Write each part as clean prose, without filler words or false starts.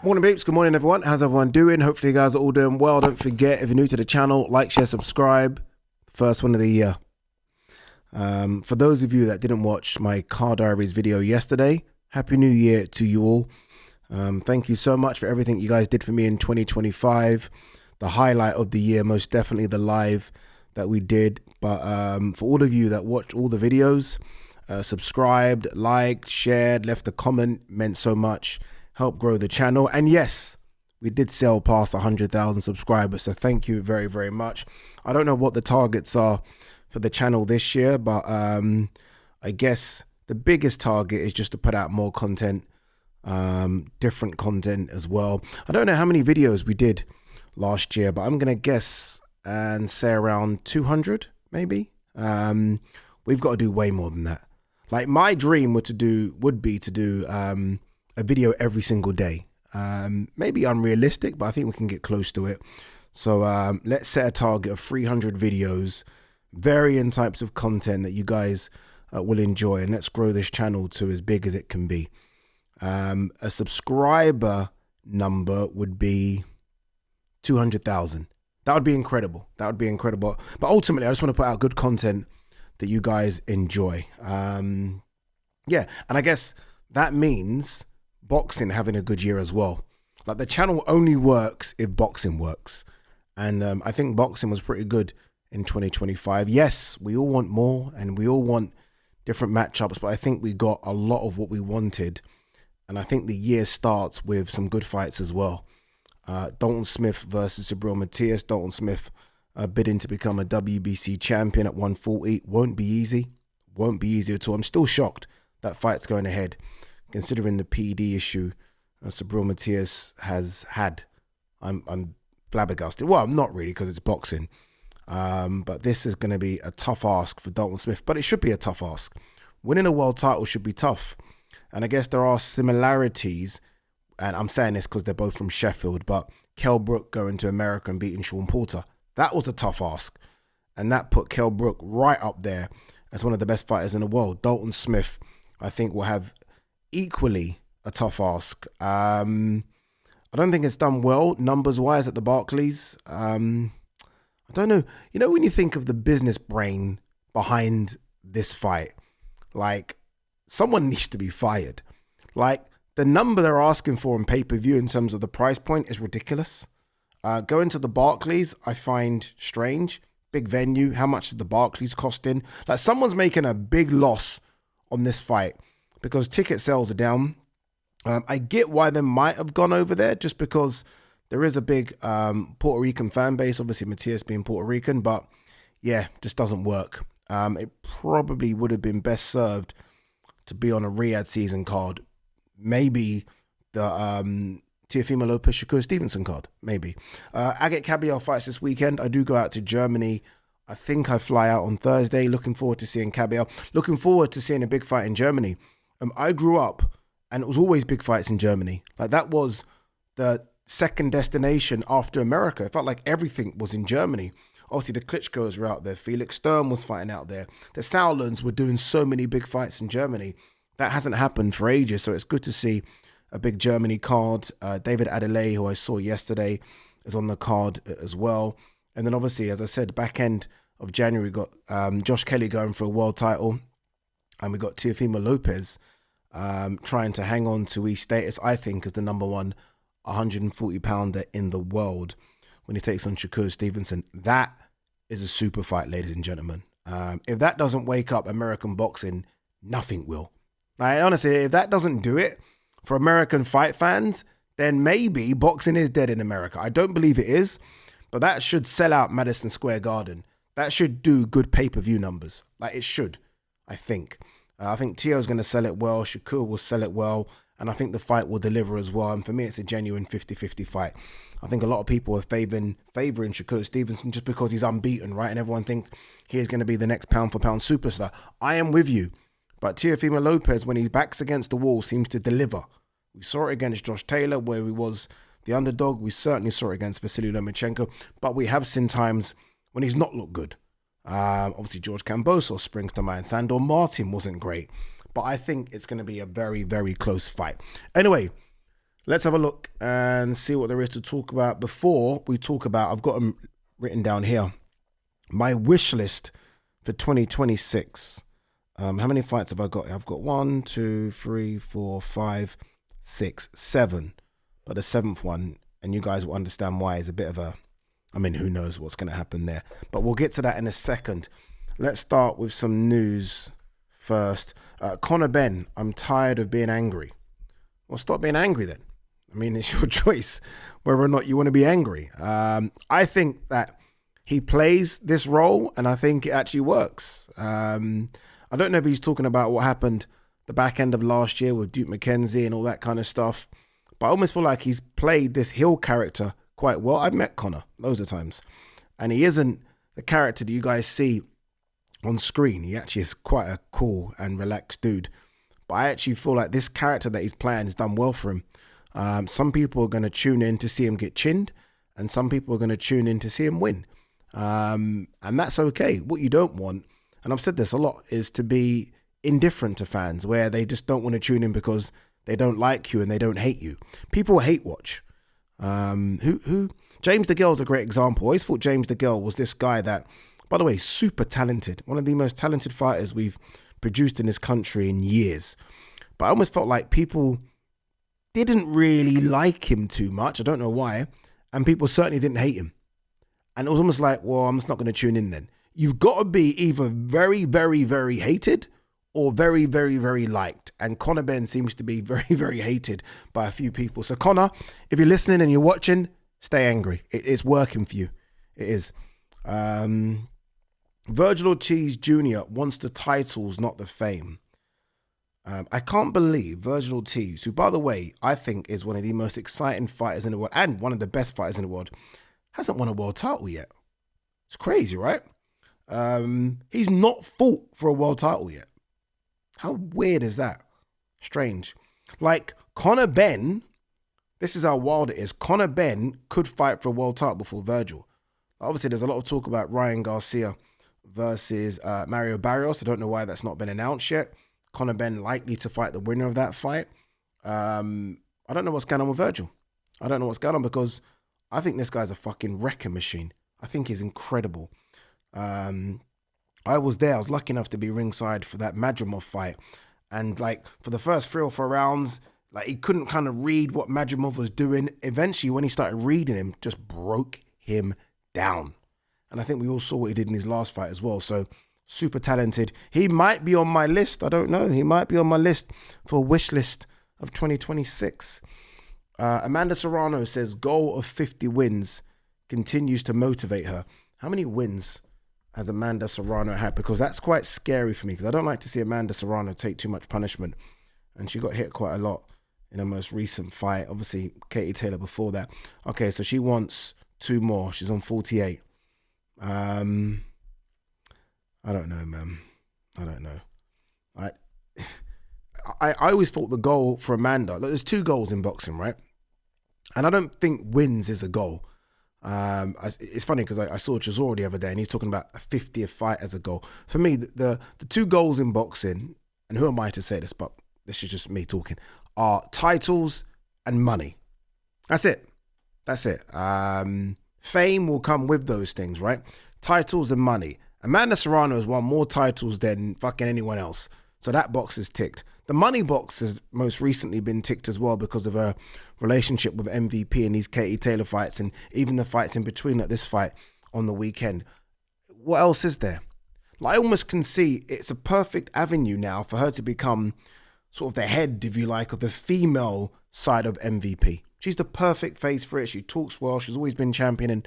Morning, peeps. Good morning, everyone. How's everyone doing? Hopefully, you guys are all doing well. Don't forget, if you're new to the channel, like, share, subscribe. First one of the year. For those of you that didn't watch my Car Diaries video yesterday, Happy New Year to you all. Thank you so much for everything you guys did for me in 2025. The highlight of the year, most definitely the live that we did. But for all of you that watched all the videos, subscribed, liked, shared, left a comment, meant so much. Help grow the channel. And yes, we did sell past 100,000 subscribers, so thank you very, very much. I don't know what the targets are for the channel this year, but I guess the biggest target is just to put out more content, different content as well. I don't know how many videos we did last year, but I'm gonna guess and say around 200 maybe. We've got to do way more than that. Like, my dream would be to do a video every single day. Maybe unrealistic, but I think we can get close to it. So let's set a target of 300 videos, varying types of content that you guys will enjoy, and let's grow this channel to as big as it can be. A subscriber number would be 200,000. That would be incredible. That would be incredible. But ultimately, I just want to put out good content that you guys enjoy. Yeah, and I guess that means boxing having a good year as well. Like, the channel only works if boxing works, and I think boxing was pretty good in 2025. Yes, we all want more and we all want different matchups, but I think we got a lot of what we wanted, and I think the year starts with some good fights as well. Dalton Smith versus Subriel Matias. Dalton Smith bidding to become a WBC champion at 140. Won't be easy. Won't be easy at all. I'm still shocked that fight's going ahead, considering the PD issue Subriel Matias has had. I'm flabbergasted. Well, I'm not really, because it's boxing. But this is going to be a tough ask for Dalton Smith. But it should be a tough ask. Winning a world title should be tough. And I guess there are similarities. And I'm saying this because they're both from Sheffield. But Kell Brook going to America and beating Sean Porter. That was a tough ask. And that put Kell Brook right up there as one of the best fighters in the world. Dalton Smith, I think, will have equally a tough ask. I don't think it's done well numbers wise at the Barclays. I don't know. You know, when you think of the business brain behind this fight, like, someone needs to be fired. Like, the number they're asking for in pay-per-view in terms of the price point is ridiculous. Going to the Barclays, I find strange. Big venue. How much is the Barclays costing? Like, someone's making a big loss on this fight, because ticket sales are down. I get why they might have gone over there, just because there is a big Puerto Rican fan base, obviously Matias being Puerto Rican, but yeah, just doesn't work. It probably would have been best served to be on a Riyadh season card. Maybe the Teofimo Lopez Shakur Stevenson card, maybe. Agate Kabayel fights this weekend. I do go out to Germany. I think I fly out on Thursday. Looking forward to seeing Kabayel. Looking forward to seeing a big fight in Germany. I grew up and it was always big fights in Germany. Like, that was the second destination after America. It felt like everything was in Germany. Obviously, the Klitschko's were out there. Felix Sturm was fighting out there. The Sauerlands were doing so many big fights in Germany. That hasn't happened for ages, so it's good to see a big Germany card. David Adeleye, who I saw yesterday, is on the card as well. And then obviously, as I said, back end of January, we got Josh Kelly going for a world title. And we got Teofimo Lopez trying to hang on to his status, I think, as the number one 140-pounder in the world when he takes on Shakur Stevenson. That is a super fight, ladies and gentlemen. If that doesn't wake up American boxing, nothing will. Like, honestly, if that doesn't do it for American fight fans, then maybe boxing is dead in America. I don't believe it is, but that should sell out Madison Square Garden. That should do good pay-per-view numbers. Like, it should, I think. I think Tio's going to sell it well. Shakur will sell it well. And I think the fight will deliver as well. And for me, it's a genuine 50-50 fight. I think a lot of people are favoring Shakur Stevenson just because he's unbeaten, right? And everyone thinks he is going to be the next pound-for-pound superstar. I am with you. But Teofimo Lopez, when he backs against the wall, seems to deliver. We saw it against Josh Taylor, where he was the underdog. We certainly saw it against Vasily Lomachenko. But we have seen times when he's not looked good. Obviously, George Kambosos springs to mind. Sandor Martin wasn't great. But I think it's going to be a very, very close fight. Anyway, Let's have a look and see what there is to talk about. Before we talk about, I've got them written down here, my wish list for 2026. How many fights have I got? I've got 1, 2, 3, 4, 5, 6, 7. But the 7th one, and you guys will understand why, is a bit of a, I mean, who knows what's going to happen there. But we'll get to that in a second. Let's start with some news first. Conor Benn, I'm tired of being angry. Well, stop being angry then. I mean, it's your choice whether or not you want to be angry. I think that he plays this role, and I think it actually works. I don't know if he's talking about what happened the back end of last year with Duke McKenzie and all that kind of stuff, but I almost feel like he's played this heel character quite well. I've met Conor loads of times, and he isn't the character that you guys see on screen. He actually is quite a cool and relaxed dude. But I actually feel like this character that he's playing has done well for him. Some people are going to tune in to see him get chinned, and some people are going to tune in to see him win. And that's okay. What you don't want, and I've said this a lot, is to be indifferent to fans, where they just don't want to tune in because they don't like you and they don't hate you. People hate watch. James DeGale is a great example. I always thought James DeGale was this guy that, by the way, super talented, one of the most talented fighters we've produced in this country in years. But I almost felt like people didn't really like him too much. I don't know why. And people certainly didn't hate him. And it was almost like, well, I'm just not going to tune in then. You've got to be either very, very, very hated or very, very, very liked. And Conor Benn seems to be very, very hated by a few people. So Conor, if you're listening and you're watching, stay angry. It's working for you. It is. Virgil Ortiz Jr. wants the titles, not the fame. I can't believe Virgil Ortiz, who, by the way, I think is one of the most exciting fighters in the world and one of the best fighters in the world, hasn't won a world title yet. It's crazy, right? He's not fought for a world title yet. How weird is that? Strange. Like Conor Benn, this is how wild it is. Conor Benn could fight for a world title before Virgil. Obviously, there's a lot of talk about Ryan Garcia versus Mario Barrios. I don't know why that's not been announced yet. Conor Benn likely to fight the winner of that fight. I don't know what's going on with Virgil. I don't know what's going on because I think this guy's a fucking wrecking machine. I think he's incredible. I was there. I was lucky enough to be ringside for that Madrimov fight. And like for the first 3 or 4 rounds, like he couldn't kind of read what Madrimov was doing. Eventually, when he started reading him, just broke him down. And I think we all saw what he did in his last fight as well. So super talented. He might be on my list. I don't know. He might be on my list for a wish list of 2026. Amanda Serrano says goal of 50 wins continues to motivate her. How many wins has Amanda Serrano had? Because that's quite scary for me because I don't like to see Amanda Serrano take too much punishment. And she got hit quite a lot in her most recent fight. Obviously, Katie Taylor before that. Okay, so she wants 2 more. She's on 48. I don't know, man. I don't know. I always thought the goal for Amanda, there's 2 goals in boxing, right? And I don't think wins is a goal. It's funny because I saw Chisora the other day and he's talking about a 50th fight as a goal. For me, the 2 goals in boxing, and who am I to say this, but this is just me talking, are titles and money. That's it. That's it. Fame will come with those things, right? Titles and money. Amanda Serrano has won more titles than fucking anyone else. So that box is ticked. The money box has most recently been ticked as well because of her relationship with MVP and these Katie Taylor fights and even the fights in between, like this fight on the weekend. What else is there? Like I almost can see it's a perfect avenue now for her to become sort of the head, if you like, of the female side of MVP. She's the perfect face for it. She talks well. She's always been championing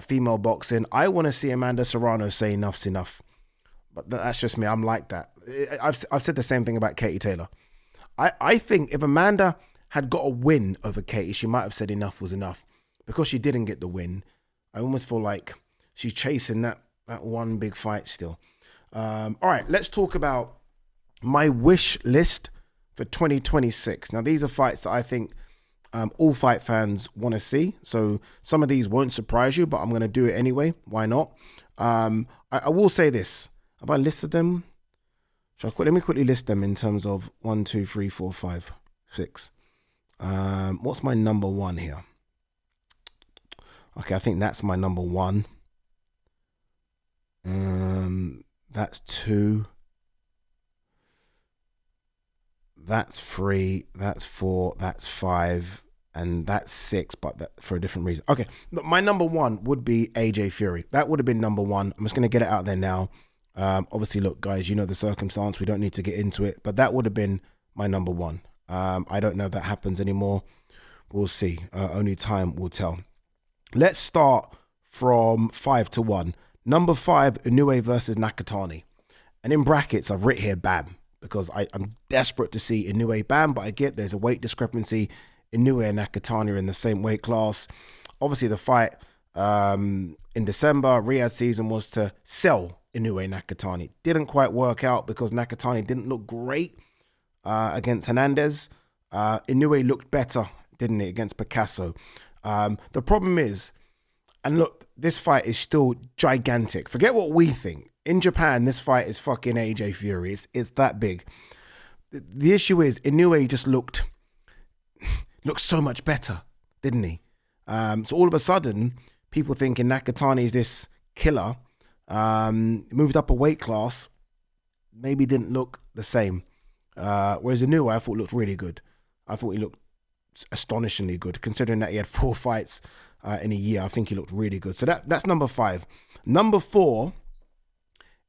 female boxing. I want to see Amanda Serrano say enough's enough. But that's just me. I'm like that. I've said the same thing about Katie Taylor. I think if Amanda had got a win over Katie, she might have said enough was enough. Because she didn't get the win, I almost feel like she's chasing that one big fight still. All right, let's talk about my wish list for 2026. Now, these are fights that I think all fight fans want to see. So some of these won't surprise you, but I'm going to do it anyway. Why not? I will say this. Have I listed them? Let me quickly list them in terms of 1, 2, 3, 4, 5, 6. What's my number one here? Okay, I think that's my number one. That's two. That's three. That's four. That's five. And that's six, but for a different reason. Okay, look, my number one would be AJ Fury. That would have been number one. I'm just going to get it out there now. Obviously, look, guys, you know the circumstance. We don't need to get into it, but that would have been my number one. I don't know if that happens anymore. We'll see. Only time will tell. Let's start from 5 to 1. Number 5, Inoue versus Nakatani. And in brackets, I've written here Bam, because I'm desperate to see Inoue Bam, but I get there's a weight discrepancy. Inoue and Nakatani are in the same weight class. Obviously, the fight in December, Riyadh season, was to sell Inoue Nakatani. Didn't quite work out because Nakatani didn't look great against Hernandez. Inoue looked better, didn't it, against Picasso. The problem is, and look, this fight is still gigantic. Forget what we think. In Japan, this fight is fucking AJ Fury. It's that big. The issue is, Inoue just looked so much better, didn't he? So all of a sudden, people thinking Nakatani is this killer, moved up a weight class, maybe didn't look the same. Whereas Inoue, I thought looked really good. I thought he looked astonishingly good, considering that he had 4 fights in a year. I think he looked really good. So that's number 5. Number 4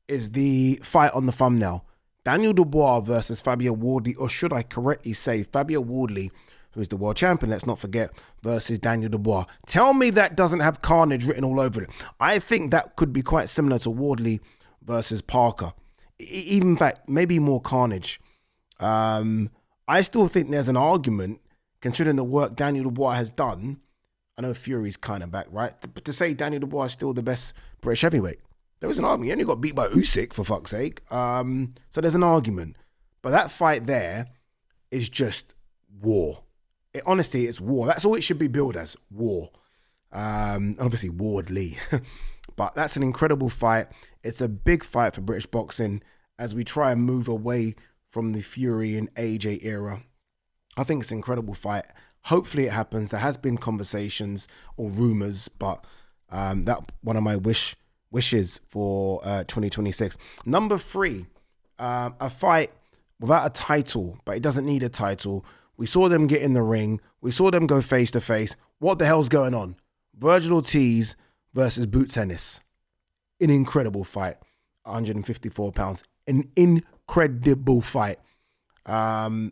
is the fight on the thumbnail. Daniel Dubois versus Fabio Wardley, or should I correctly say Fabio Wardley, who is the world champion, let's not forget, versus Daniel Dubois. Tell me that doesn't have carnage written all over it. I think that could be quite similar to Wardley versus Parker. Even in fact, maybe more carnage. I still think there's an argument, considering the work Daniel Dubois has done. I know Fury's kind of back, right? But to say Daniel Dubois is still the best British heavyweight, there was an argument. He only got beat by Usyk, for fuck's sake. So there's an argument. But that fight there is just war. Honestly, it's war. That's all it should be billed as, war. Obviously, Wardley. But that's an incredible fight. It's a big fight for British boxing as we try and move away from the Fury and AJ era. I think it's an incredible fight. Hopefully it happens. There has been conversations or rumors, but that one of my wishes for 2026. Number 3, a fight without a title, but it doesn't need a title. We saw them get in the ring. We saw them go face to face. What the hell's going on? Virgil Ortiz versus Boots Ennis. An incredible fight. 154 pounds. An incredible fight. I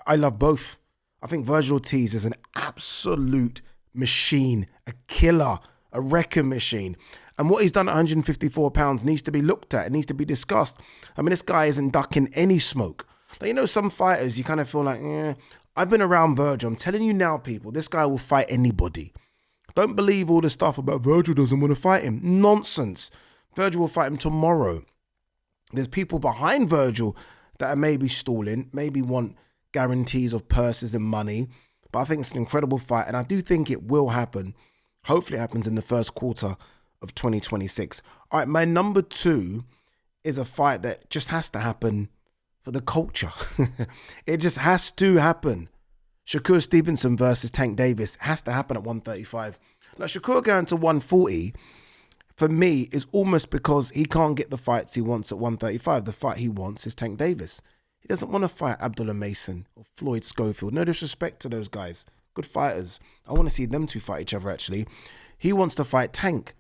love both. I think Virgil Ortiz is an absolute machine, a killer, a wrecking machine. And what he's done at 154 pounds needs to be looked at. It needs to be discussed. I mean, this guy isn't ducking any smoke. Like, you know, some fighters, you kind of feel like, I've been around Virgil. I'm telling you now, people, this guy will fight anybody. Don't believe all the stuff about Virgil doesn't want to fight him. Nonsense. Virgil will fight him tomorrow. There's people behind Virgil that are maybe stalling, maybe want guarantees of purses and money. But I think it's an incredible fight, and I do think it will happen. Hopefully it happens in the first quarter of 2026. All right, my number 2 is a fight that just has to happen for the culture. It just has to happen. Shakur Stevenson versus Tank Davis has to happen at 135. Now, Shakur going to 140, for me, is almost because he can't get the fights he wants at 135. The fight he wants is Tank Davis. He doesn't want to fight Abdullah Mason or Floyd Schofield. No disrespect to those guys. Good fighters. I want to see them two fight each other, actually. He wants to fight Tank.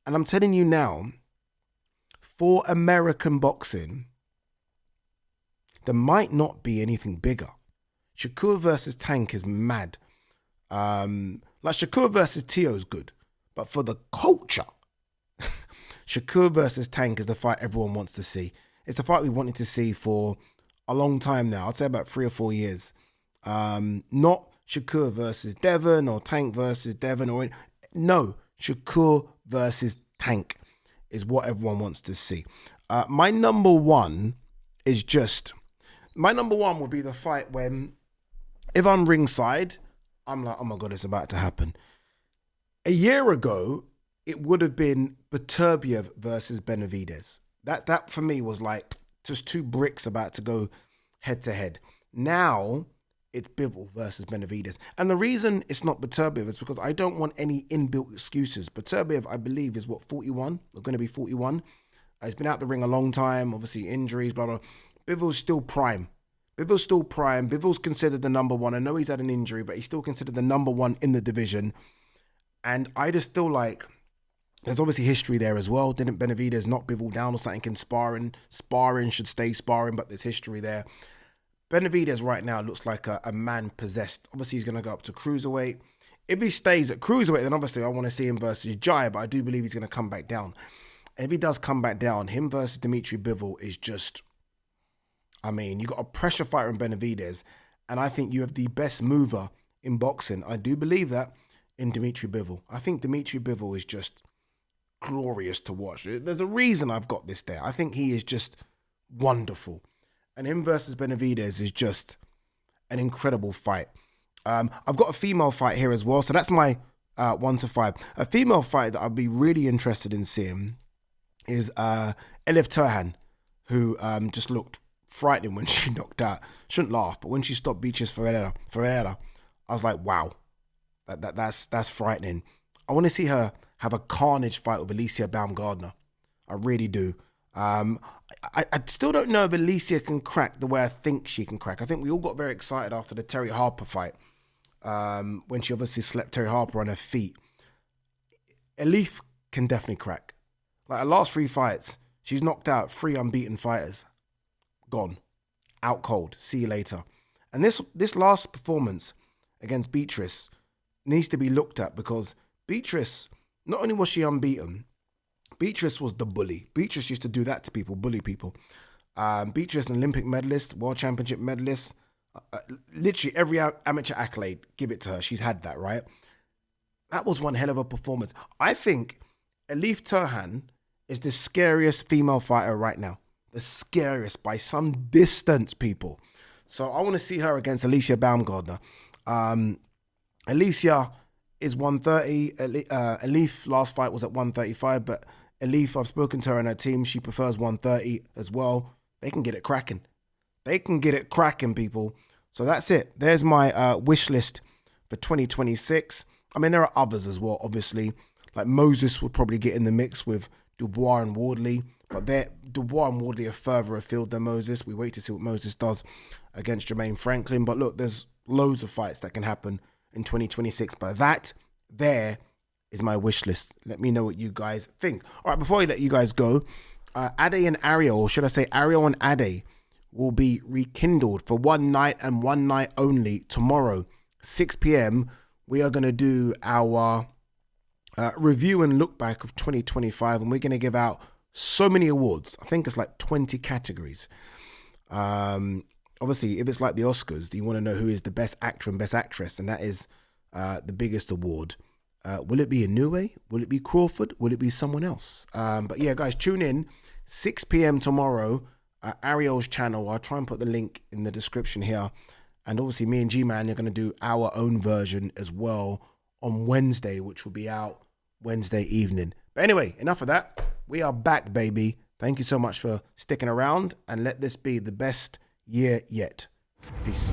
And I'm telling you now, for American boxing, there might not be anything bigger. Shakur versus Tank is mad. Like Shakur versus Tio is good. But for the culture, Shakur versus Tank is the fight everyone wants to see. It's the fight we wanted to see for a long time now. I'd say about 3 or 4 years. Not Shakur versus Devon or Tank versus Devon. No, Shakur versus Tank is what everyone wants to see. My number 1 is just... My number 1 would be the fight when, if I'm ringside, I'm like, oh my God, it's about to happen. A year ago, it would have been Beterbiev versus Benavidez. That for me was like just 2 bricks about to go head to head. Now, it's Bivol versus Benavidez. And the reason it's not Beterbiev is because I don't want any inbuilt excuses. Beterbiev, I believe, is 41, or going to be 41. He's been out the ring a long time, obviously injuries, blah, blah. Bivol's still prime. Bivol's considered the number one. I know he's had an injury, but he's still considered the number one in the division. And I just feel like there's obviously history there as well. Didn't Benavidez knock Bivol down or something in sparring? Sparring should stay sparring, but there's history there. Benavidez right now looks like a man possessed. Obviously, he's going to go up to cruiserweight. If he stays at cruiserweight, then obviously I want to see him versus Jai, but I do believe he's going to come back down. If he does come back down, him versus Dimitri Bivol is just, I mean, you got a pressure fighter in Benavidez, and I think you have the best mover in boxing. I do believe that in Dimitri Bivol. I think Dimitri Bivol is just glorious to watch. There's a reason I've got this there. I think he is just wonderful. And him versus Benavidez is just an incredible fight. I've got a female fight here as well. So that's my 1 to 5. A female fight that I'd be really interested in seeing is Elif Turhan, who just looked frightening when she knocked out. Shouldn't laugh, but when she stopped Beatriz Ferreira, I was like, wow, that's frightening. I want to see her have a carnage fight with Alicia Baumgardner. I really do. I still don't know if Alicia can crack the way I think she can crack. I think we all got very excited after the Terry Harper fight, when she obviously slept Terry Harper on her feet. Elif can definitely crack. Like her last 3 fights, she's knocked out 3 unbeaten fighters. Gone. Out cold. See you later. And this last performance against Beatrice needs to be looked at, because Beatrice, not only was she unbeaten, Beatrice was the bully. Beatrice used to do that to people, bully people. Beatrice, an Olympic medalist, world championship medalist, literally every amateur accolade, give it to her. She's had that, right? That was one hell of a performance. I think Elif Turhan is the scariest female fighter right now. The scariest by some distance, people. So I want to see her against Alicia Baumgardner. Alicia is 130. Elif last fight was at 135, but Elif, I've spoken to her and her team. She prefers 130 as well. They can get it cracking. They can get it cracking, people. So that's it. There's my wish list for 2026. I mean, there are others as well, obviously. Like Moses would probably get in the mix with Dubois and Wardley. But Dubois and Wardley are further afield than Moses. We wait to see what Moses does against Jermaine Franklin. But look, there's loads of fights that can happen in 2026. But that there is my wish list. Let me know what you guys think. All right, before I let you guys go, Ade and Ariel, or should I say Ariel and Ade, will be rekindled for one night and one night only tomorrow, 6 p.m. We are going to do our review and look back of 2025, and we're going to give out so many awards. I think it's like 20 categories. Obviously, if it's like the Oscars, you want to know who is the best actor and best actress, and that is the biggest award. Will it be Inoue? Will it be Crawford? Will it be someone else? But yeah, guys, tune in 6 p.m. tomorrow. Ariel's channel. I'll try and put the link in the description here. And obviously me and Gman are going to do our own version as well on Wednesday, which will be out Wednesday evening. But anyway, enough of that. We are back, baby. Thank you so much for sticking around, and let this be the best year yet. Peace.